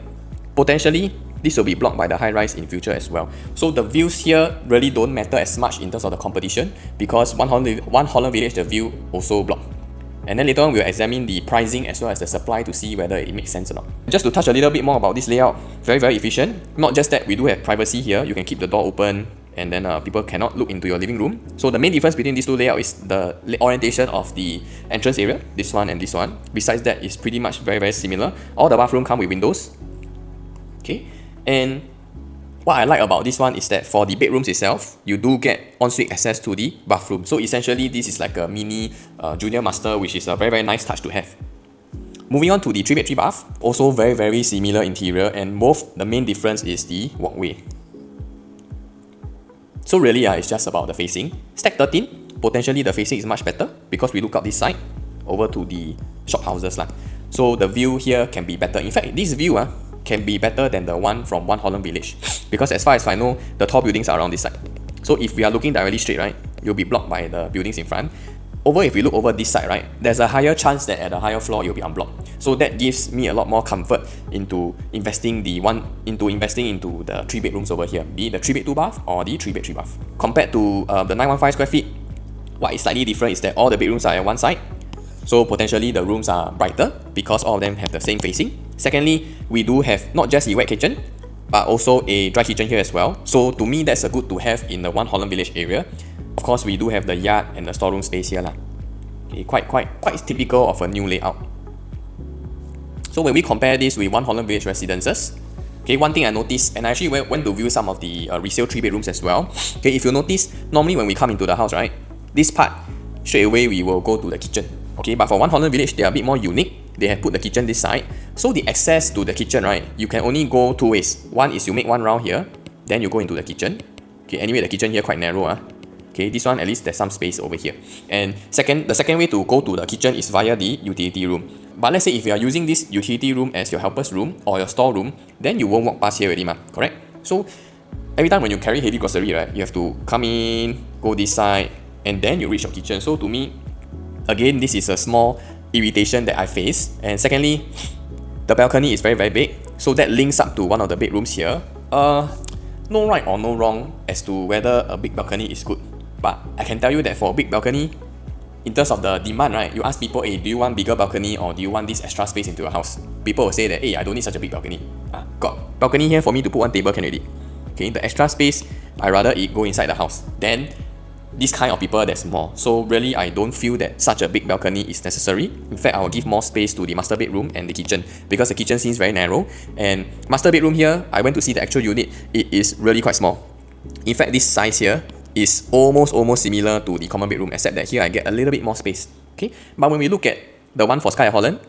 potentially, this will be blocked by the high-rise in future as well. So the views here really don't matter as much in terms of the competition, because 𝑭𝒊𝒏𝒈𝒂𝒑𝒐𝒓𝒆, the view also blocked. And then later on, we'll examine the pricing as well as the supply to see whether it makes sense or not. Just to touch a little bit more about this layout, very efficient. Not just that, we do have privacy here. You can keep the door open, and then people cannot look into your living room. So the main difference between these two layouts is the orientation of the entrance area, this one and this one. Besides that, it's pretty much very similar. All the bathroom come with windows. Okay, and what I like about this one is that for the bedrooms itself, you do get ensuite access to the bathroom. So essentially, this is like a mini junior master, which is a very nice touch to have. Moving on to the 3-bed 3-bath, also very similar interior, and both the main difference is the walkway. So really, it's just about the facing. Stack 13, potentially the facing is much better because we look out this side over to the shop houses lah. So the view here can be better. In fact, this view can be better than the one from 𝑭𝒊𝒏𝒈𝒂𝒑𝒐𝒓𝒆, because as far as I know, the tall buildings are around this side. So if we are looking directly straight, right, you'll be blocked by the buildings in front. If we look over this side, right, there's a higher chance that at a higher floor, you'll be unblocked. So that gives me a lot more comfort into investing into the 3 bedrooms over here, be it the 3-bed 2-bath or the 3-bed 3-bath. Compared to the 915 square feet, what is slightly different is that all the bedrooms are at one side. So potentially the rooms are brighter because all of them have the same facing. Secondly, we do have not just a wet kitchen, but also a dry kitchen here as well. So to me, that's a good to have in the 𝑭𝒊𝒏𝒈𝒂𝒑𝒐𝒓𝒆 area. Of course, we do have the yard and the storeroom space here lah. Okay, quite typical of a new layout. So when we compare this with 𝑭𝒊𝒏𝒈𝒂𝒑𝒐𝒓𝒆 Residences, Okay, one thing I noticed, and I actually went to view some of the resale 3-bedrooms as well. Okay, if you notice, normally when we come into the house, right, this part, straight away we will go to the kitchen. Okay, but for One Holland Village, they are a bit more unique. They have put the kitchen this side. So the access to the kitchen, right, you can only go 2 ways. One is you make one round here, then you go into the kitchen. Okay, anyway, the kitchen here quite narrow. Okay, this one at least there's some space over here. And the second way to go to the kitchen is via the utility room. But let's say if you are using this utility room as your helper's room or your store room, then you won't walk past here already, correct? So every time when you carry heavy grocery, right, you have to come in, go this side, and then you reach your kitchen. So to me, again, this is a small irritation that I face. And secondly, the balcony is very, very big. So that links up to one of the bedrooms here. No right or no wrong as to whether a big balcony is good. But I can tell you that for a big balcony, in terms of the demand, right, you ask people, hey, do you want bigger balcony or do you want this extra space into your house? People will say that, hey, I don't need such a big balcony. Got balcony here for me to put one table can already. Okay, the extra space, I rather it go inside the house. Then this kind of people, there's more. So really, I don't feel that such a big balcony is necessary. In fact, I will give more space to the master bedroom and the kitchen because the kitchen seems very narrow. And master bedroom here, I went to see the actual unit. It is really quite small. In fact, this size here is almost similar to the common bedroom, except that here I get a little bit more space. Okay, but when we look at the one for Skye Holland,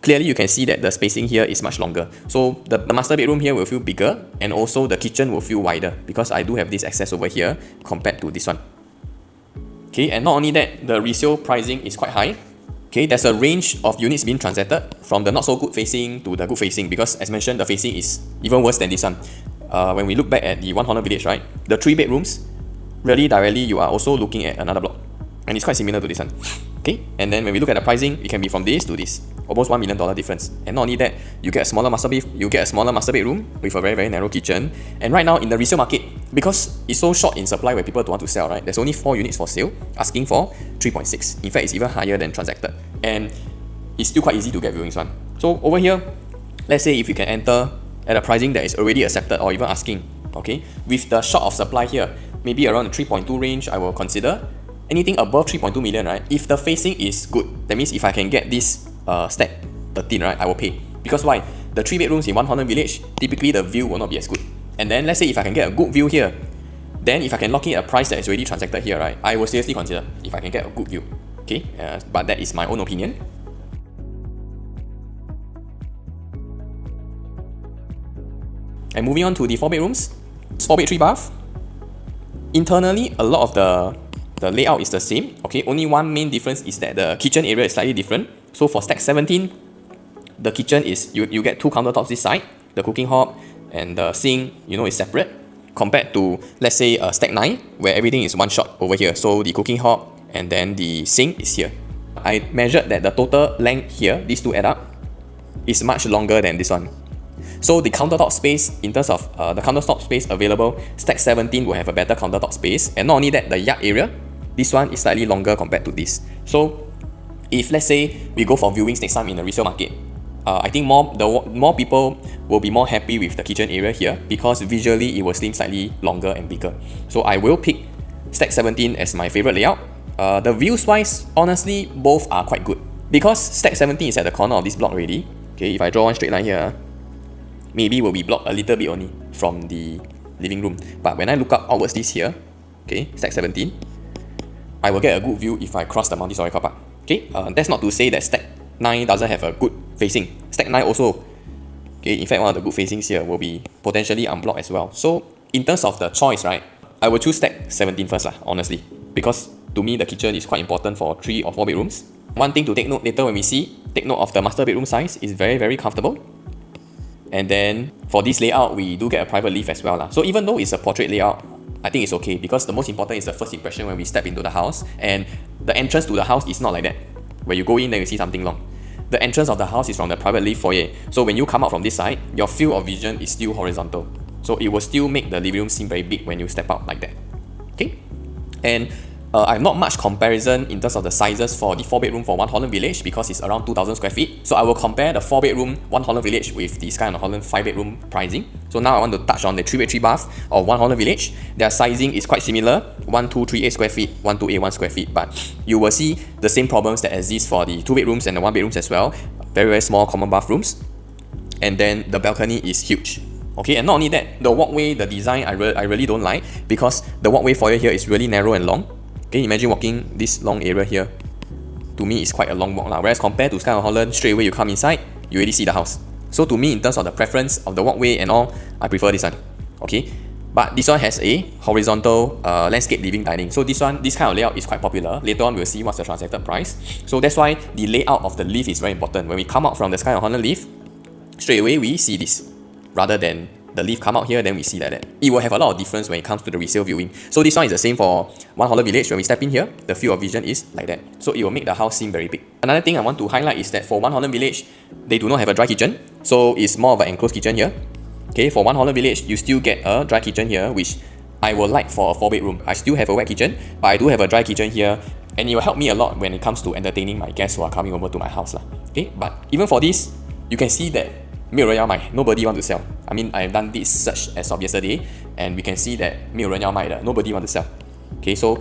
clearly you can see that the spacing here is much longer. So the master bedroom here will feel bigger, and also the kitchen will feel wider because I do have this access over here compared to this one. Okay, and not only that, the resale pricing is quite high. Okay, there's a range of units being transacted from the not so good facing to the good facing because, as mentioned, the facing is even worse than this one. When we look back at the One Holland Village, right, the 3 bedrooms, really directly you are also looking at another block, and it's quite similar to this one. Okay, and then when we look at the pricing, it can be from this to this, almost $1 million difference. And not only that, you get a smaller master bedroom with a very, very narrow kitchen. And right now in the resale market, because it's so short in supply where people don't want to sell, right, there's only 4 units for sale, asking for 3.6. In fact, it's even higher than transacted, and it's still quite easy to get viewings one. So over here, let's say if you can enter at a pricing that is already accepted or even asking, okay, with the short of supply here, maybe around the 3.2 range, I will consider. Anything above 3.2 million, right, if the facing is good, that means if I can get this stack 13, right, I will pay. Because why? The 3 bedrooms in One Holland Village, typically the view will not be as good. And then let's say if I can get a good view here, then if I can lock in a price that is already transacted here, right, I will seriously consider if I can get a good view. Okay, but that is my own opinion. And moving on to the 4 bedrooms, 4-bed 3-bath. Internally, a lot of the layout is the same. Okay, only one main difference is that the kitchen area is slightly different. So for stack 17, the kitchen is you get 2 countertops this side, the cooking hob and the sink, is separate, compared to, let's say, stack 9, where everything is one shot over here. So the cooking hob and then the sink is here. I measured that the total length here, these 2 add up, is much longer than this one. So the countertop space, in terms of the countertop space available, stack 17 will have a better countertop space. And not only that, the yard area, this one is slightly longer compared to this. So if, let's say, we go for viewings next time in the resale market, I think more people will be more happy with the kitchen area here because visually it will seem slightly longer and bigger. So I will pick stack 17 as my favorite layout. The views wise, honestly, both are quite good because stack 17 is at the corner of this block already. Okay, if I draw one straight line here, maybe will be blocked a little bit only from the living room. But when I look up outwards this here, okay, stack 17, I will get a good view if I cross the multi-story car park. Okay, that's not to say that stack 9 doesn't have a good facing. Stack 9 also, okay, in fact, one of the good facings here will be potentially unblocked as well. So in terms of the choice, right, I will choose stack 17 first, honestly, because to me the kitchen is quite important for 3 or 4 bedrooms. One thing to take note later when we take note of the master bedroom size is very, very comfortable. And then for this layout, we do get a private lift as well. So even though it's a portrait layout, I think it's okay because the most important is the first impression when we step into the house. And the entrance to the house is not like that, where you go in then you see something long. The entrance of the house is from the private lift foyer. So when you come out from this side, your field of vision is still horizontal. So it will still make the living room seem very big when you step out like that. Okay? And I have not much comparison in terms of the sizes for the 4-bedroom for One Holland Village because it's around 2,000 square feet. So I will compare the 4-bedroom One Holland Village with the Skye on Holland 5-bedroom pricing. So now I want to touch on the 3-bed 3-bath of One Holland Village. Their sizing is quite similar, 1238 square feet, 1281 square feet. But you will see the same problems that exist for the 2 bedrooms and the 1 bedrooms as well. Very, very small common bathrooms. And then the balcony is huge. Okay, and not only that, the walkway, the design, I really don't like, because the walkway foyer here is really narrow and long. Okay, imagine walking this long area here. To me, it's quite a long walk lah. Whereas compared to Skye on Holland, straight away you come inside, you already see the house. So to me, in terms of the preference of the walkway and all, I prefer this one. Okay, but this one has a horizontal landscape living dining. So this kind of layout is quite popular. Later on, we'll see what's the transacted price. So that's why the layout of the lift is very important. When we come out from the Skye on Holland lift, straight away we see this, rather than the lift come out here, then we see like that. It will have a lot of difference when it comes to the resale viewing. So this one is the same for 𝑭𝒊𝒏𝒈𝒂𝒑𝒐𝒄. When we step in here, the field of vision is like that. So it will make the house seem very big. Another thing I want to highlight is that for 𝑭𝒊𝒏𝒈𝒂𝒑𝒐𝒄, they do not have a dry kitchen. So it's more of an enclosed kitchen here. Okay, for 𝑭𝒊𝒏𝒈𝒂𝒑𝒐𝒄, you still get a dry kitchen here, which I will like for a 4-bedroom. I still have a wet kitchen, but I do have a dry kitchen here, and it will help me a lot when it comes to entertaining my guests who are coming over to my house lah. Okay, but even for this, you can see that 没有人要买, nobody want to sell. I mean, I've done this search as of yesterday, and we can see that 没有人要买的, nobody want to sell. Okay, so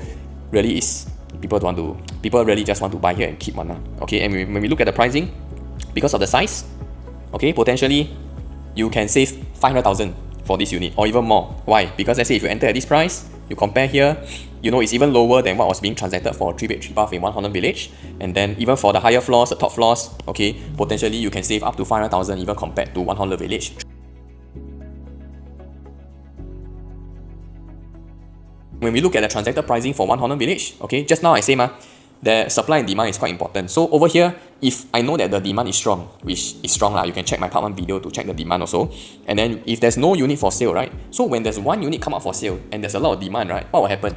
really is people really just want to buy here and keep one. Okay, and when we look at the pricing, because of the size, okay, potentially you can save 500,000 for this unit or even more. Why? Because let's say if you enter at this price, you compare here, you know it's even lower than what was being transacted for 3-bed 3-bath in 𝑭𝒊𝒏𝒈𝒂𝒑𝒐𝒄, and then even for the higher floors, the top floors, okay, potentially you can save up to 500,000 even compared to 𝑭𝒊𝒏𝒈𝒂𝒑𝒐𝒄. When we look at the transacted pricing for 𝑭𝒊𝒏𝒈𝒂𝒑𝒐𝒄, okay, just now I say the supply and demand is quite important. So over here, if I know that the demand is strong, which is strong lah, you can check my part 1 video to check the demand also. And then if there's no unit for sale, right? So when there's one unit come up for sale and there's a lot of demand, right? What will happen?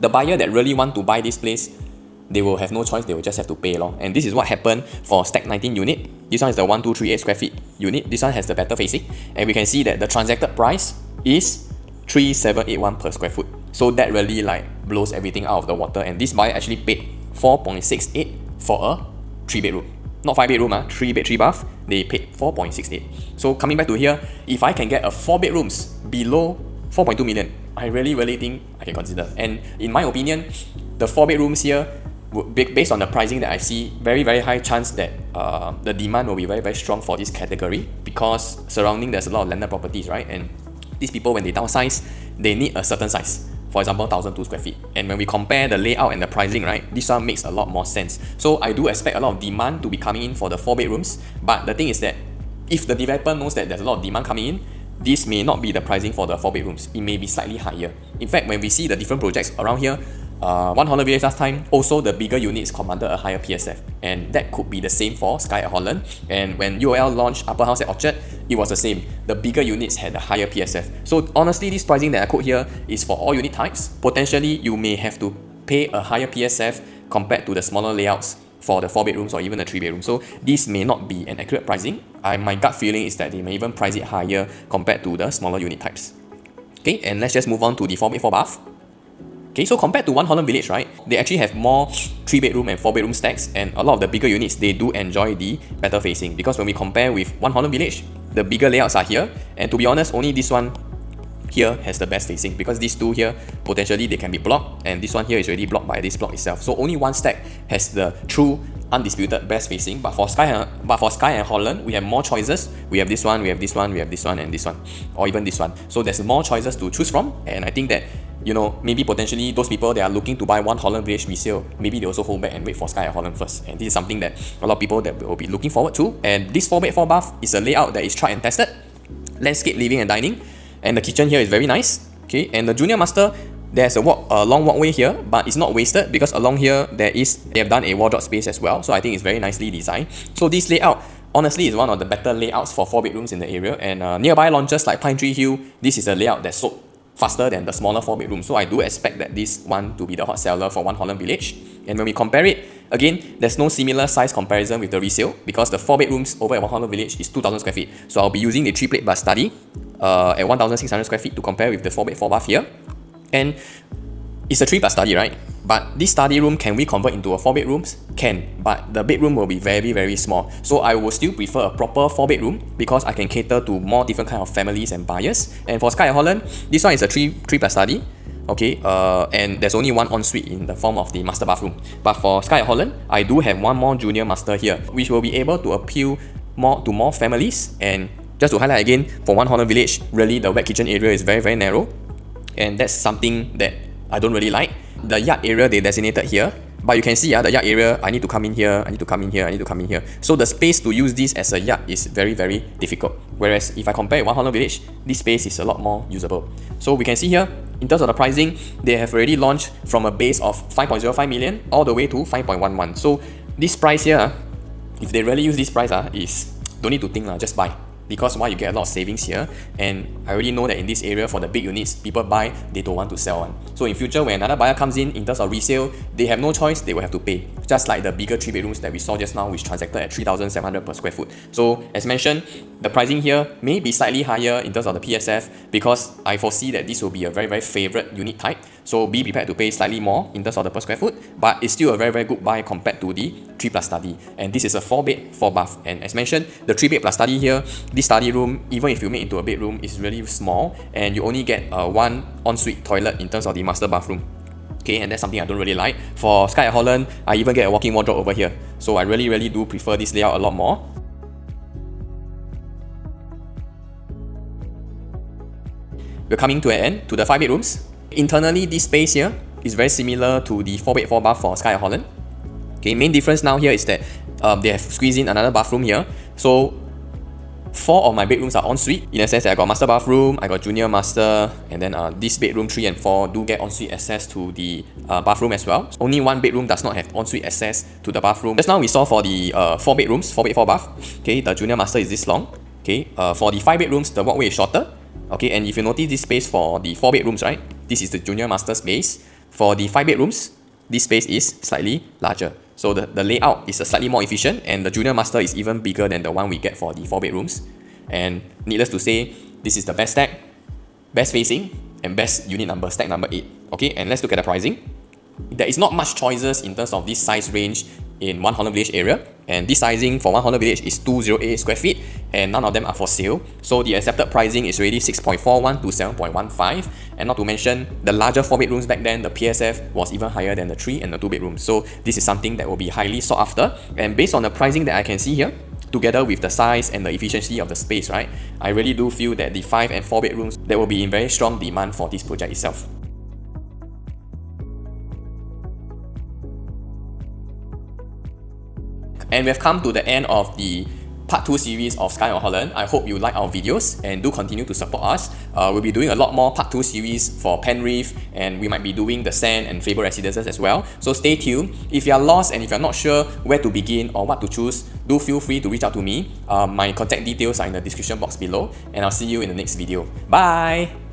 The buyer that really want to buy this place, they will have no choice, they will just have to pay lor. And this is what happened for Stack 19 unit. This one is the 1238 square feet unit. This one has the better facing. And we can see that the transacted price is 3,781 per square foot. So that really like blows everything out of the water. And this buyer actually paid 4.68 for a 3-bedroom. Not 5-bedroom, 3-bed 3-bath. They paid 4.68. So coming back to here, if I can get a 4-bedrooms below 4.2 million, I really think I can consider. And in my opinion, the 4-bedrooms here, based on the pricing that I see, very high chance that the demand will be very strong for this category, because surrounding there's a lot of landed properties, right? And these people, when they downsize, they need a certain size. For example, 1,002 square feet. And when we compare the layout and the pricing, right, this one makes a lot more sense. So I do expect a lot of demand to be coming in for the 4-bedrooms. But the thing is that if the developer knows that there's a lot of demand coming in, this may not be the pricing for the 4-bedrooms. It may be slightly higher. In fact, when we see the different projects around here, 𝑭𝒊𝒏𝒈𝒂𝒑𝒐𝒄 last time, also the bigger units commanded a higher PSF. And that could be the same for Skye at Holland. And when UOL launched Upper House at Orchard, it was the same. The bigger units had a higher PSF. So honestly, this pricing that I quote here is for all unit types. Potentially, you may have to pay a higher PSF compared to the smaller layouts for the 4-bedrooms or even the 3-bedrooms. So this may not be an accurate pricing. My gut feeling is that they may even price it higher compared to the smaller unit types. Okay, and let's just move on to the 4-bed 4-bath. Okay, so compared to 𝑭𝒊𝒏𝒈𝒂𝒑𝒐𝒄, right, they actually have more 3-bedroom and 4-bedroom stacks, and a lot of the bigger units, they do enjoy the better facing, because when we compare with 𝑭𝒊𝒏𝒈𝒂𝒑𝒐𝒄, the bigger layouts are here, and to be honest, only this one here has the best facing, because these two here, potentially they can be blocked, and this one here is already blocked by this block itself. So only one stack has the true undisputed best facing. But for Skye and Holland, we have more choices. We have this one, we have this one, we have this one, and this one, or even this one. So there's more choices to choose from, and I think that, you know, maybe potentially those people that are looking to buy 𝑭𝒊𝒏𝒈𝒂𝒑𝒐𝒄 resale, maybe they also hold back and wait for Skye at Holland first. And this is something that a lot of people that will be looking forward to. And this 4-bed 4-bath is a layout that is tried and tested. Landscape living and dining, and the kitchen here is very nice. Okay, and the junior master, there's a long walkway here, but it's not wasted, because along here they have done a wardrobe space as well. So I think it's very nicely designed. So this layout honestly is one of the better layouts for 4-bedrooms in the area. And nearby launches like Pine Tree Hill, this is a layout that sold faster than the smaller 4-bedrooms. So I do expect that this one to be the hot seller for 𝑭𝒊𝒏𝒈𝒂𝒑𝒐𝒄. And when we compare it, again, there's no similar size comparison with the resale, because the 4-bedrooms over at 𝑭𝒊𝒏𝒈𝒂𝒑𝒐𝒄 is 2,000 square feet. So I'll be using the 3-plate bus study at 1,600 square feet to compare with the 4-bed 4-bath here. And it's a 3+ study, right? But this study room, can we convert into a 4-bedrooms? Can, but the bedroom will be very small. So I will still prefer a proper 4-bedroom, because I can cater to more different kind of families and buyers. And for Skye at Holland, this one is a 3+ study. Okay, and there's only one ensuite in the form of the master bathroom. But for Skye at Holland, I do have one more junior master here, which will be able to appeal to more families and Just to highlight again, for one Holland Village, really the wet kitchen area is very narrow, and that's something that I don't really like. The yard area they designated here, but you can see the yard area, I need to come in here, I need to come in here, I need to come in here. So the space to use this as a yard is very difficult. Whereas if I compare one Holland Village, this space is a lot more usable. So we can see here, in terms of the pricing, they have already launched from a base of 5.05 million all the way to 5.11. So this price here, if they really use this price, is don't need to think, just buy. Because why, you get a lot of savings here, and I already know that in this area for the big units, people buy, they don't want to sell one. So in future, when another buyer comes in terms of resale, they have no choice, they will have to pay. Just like the bigger 3 bedrooms that we saw just now, which transacted at 3,700 per square foot. So as mentioned, the pricing here may be slightly higher in terms of the PSF, because I foresee that this will be a very favorite unit type. So be prepared to pay slightly more in terms of the per square foot, but it's still a very good buy compared to the 3+ study. And this is a 4-bed, 4-bath. And as mentioned, the 3-bed plus study here, this study room, even if you make into a bedroom, is really small, and you only get one ensuite toilet in terms of the master bathroom. Okay, and that's something I don't really like. For Skye at Holland, I even get a walk-in wardrobe over here. So I really do prefer this layout a lot more. We're coming to an end to the 5 bedrooms. Internally, this space here is very similar to the 4-bed, 4-bath for Skye at Holland. Okay, main difference now here is that they have squeezed in another bathroom here. So 4 of my bedrooms are ensuite, in a sense that I got master bathroom, I got junior master, and then this bedroom 3 and 4 do get ensuite access to the bathroom as well. Only one bedroom does not have ensuite access to the bathroom. Just now we saw for the 4 bedrooms, 4-bed, 4-bath, okay, the junior master is this long. Okay, for the 5 bedrooms, the walkway is shorter. Okay, and if you notice this space for the 4 bedrooms, right, this is the junior master space. For the 5 bedrooms, this space is slightly larger. So the layout is slightly more efficient, and the junior master is even bigger than the one we get for the 4 bedrooms. And needless to say, this is the best stack, best facing, and best unit number, stack number 8. Okay, and let's look at the pricing. There is not much choices in terms of this size range in one Holland Village area, and this sizing for one Holland Village is 208 square feet, and none of them are for sale. So the accepted pricing is already 6.41 to 7.15, and not to mention the larger 4 bedrooms back then, the PSF was even higher than the 3 and the 2 bedrooms. So this is something that will be highly sought after, and based on the pricing that I can see here, together with the size and the efficiency of the space, right, I really do feel that the 5 and 4 bedrooms, there will be in very strong demand for this project itself. And we have come to the end of the Part 2 series of Skye on Holland. I hope you like our videos and do continue to support us. We'll be doing a lot more Part 2 series for Penrith, and we might be doing the Sand and Faber residences as well. So stay tuned. If you are lost and if you're not sure where to begin or what to choose, do feel free to reach out to me. My contact details are in the description box below, and I'll see you in the next video. Bye!